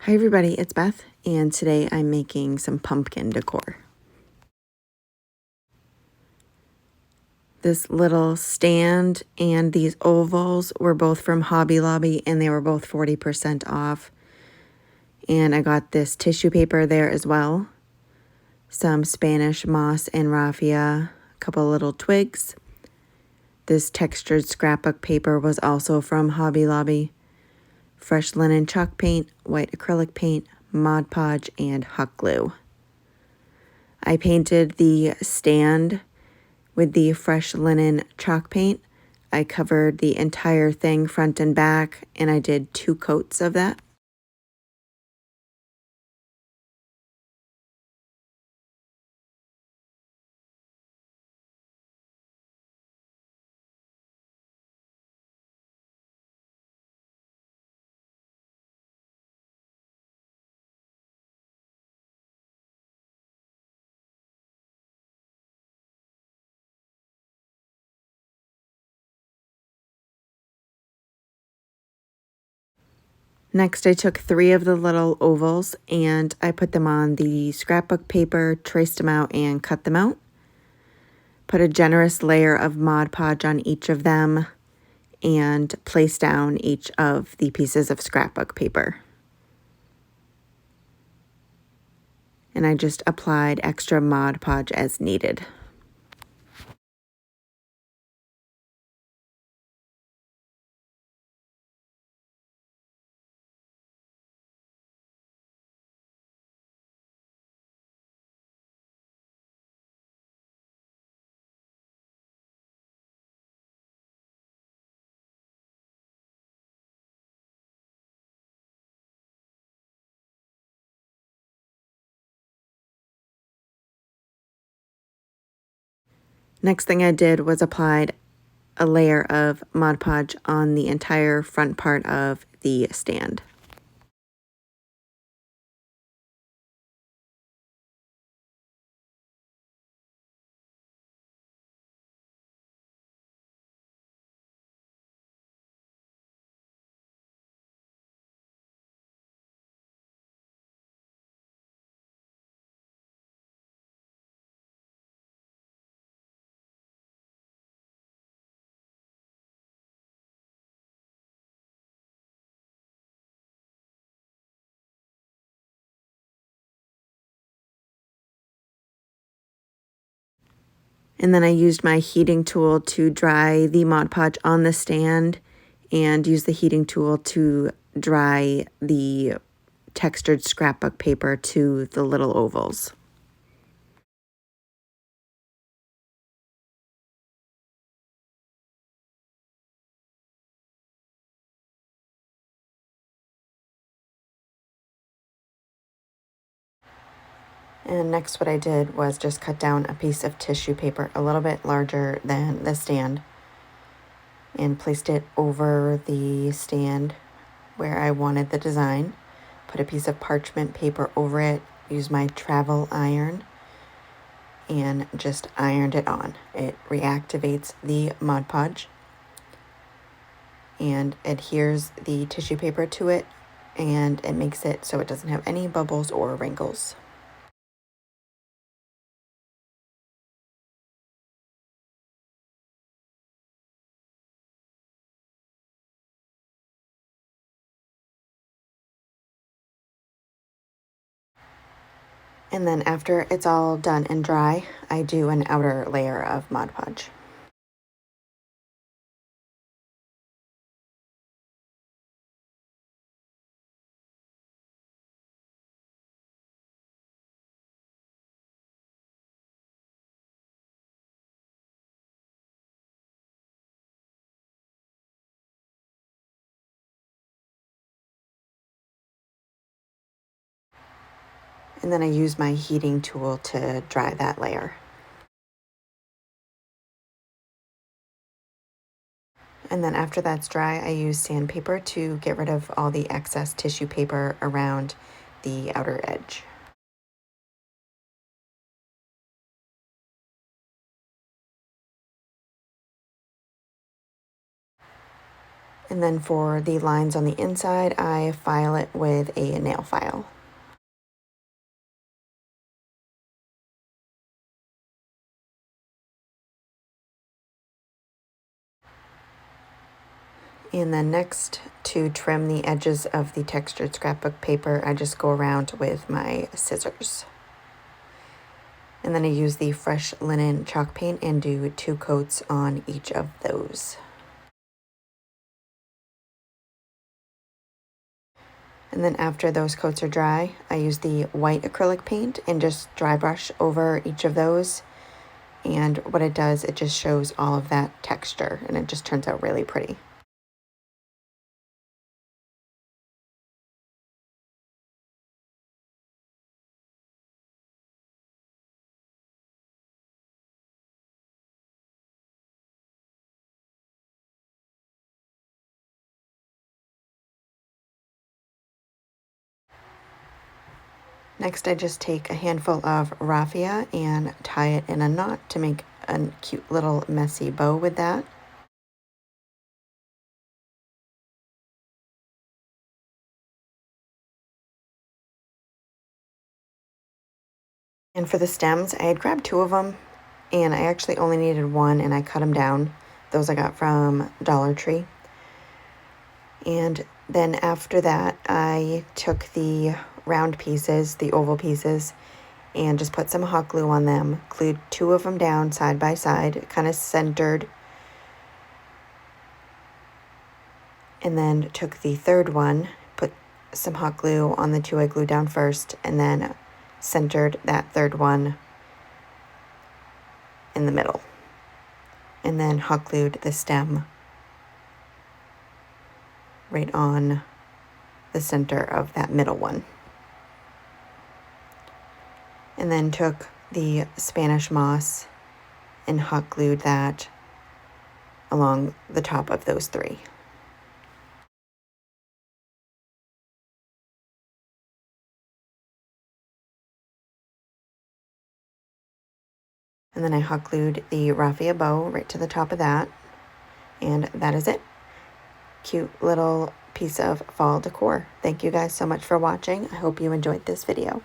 Hi everybody, it's Beth, and today I'm making some pumpkin decor. This little stand and these ovals were both from Hobby Lobby, and they were both 40% off. And I got this tissue paper there as well, some Spanish moss and raffia, a couple little twigs. This textured scrapbook paper was also from Hobby Lobby. Fresh linen chalk paint, white acrylic paint, Mod Podge, and hot glue. I painted the stand with the fresh linen chalk paint. I covered the entire thing front and back, and I did 2 coats of that. Next, I took 3 of the little ovals and I put them on the scrapbook paper, traced them out, and cut them out. Put a generous layer of Mod Podge on each of them and placed down each of the pieces of scrapbook paper. And I just applied extra Mod Podge as needed. Next thing I did was applied a layer of Mod Podge on the entire front part of the stand. And then I used my heating tool to dry the Mod Podge on the stand and use the heating tool to dry the textured scrapbook paper to the little ovals. And next what I did was just cut down a piece of tissue paper a little bit larger than the stand and placed it over the stand where I wanted the design. Put a piece of parchment paper over it, used my travel iron, and just ironed it on. It reactivates the Mod Podge and adheres the tissue paper to it, and it makes it so it doesn't have any bubbles or wrinkles. And then after it's all done and dry, I do an outer layer of Mod Podge. And then I use my heating tool to dry that layer. And then after that's dry, I use sandpaper to get rid of all the excess tissue paper around the outer edge. And then for the lines on the inside, I file it with a nail file. And then next, to trim the edges of the textured scrapbook paper, I just go around with my scissors. And then I use the fresh linen chalk paint and do 2 coats on each of those. And then after those coats are dry, I use the white acrylic paint and just dry brush over each of those. And what it does, it just shows all of that texture, and it just turns out really pretty. Next, I just take a handful of raffia and tie it in a knot to make a cute little messy bow with that. And for the stems, I had grabbed 2 of them, and I actually only needed 1, and I cut them down. Those I got from Dollar Tree. And then after that, I took the round pieces, the oval pieces, and just put some hot glue on them, glued 2 of them down side by side, kind of centered, and then took the third one, put some hot glue on the 2 I glued down first, and then centered that third one in the middle, and then hot glued the stem right on the center of that middle one. And then took the Spanish moss and hot glued that along the top of those 3. And then I hot glued the raffia bow right to the top of that. And that is it. Cute little piece of fall decor. Thank you guys so much for watching. I hope you enjoyed this video.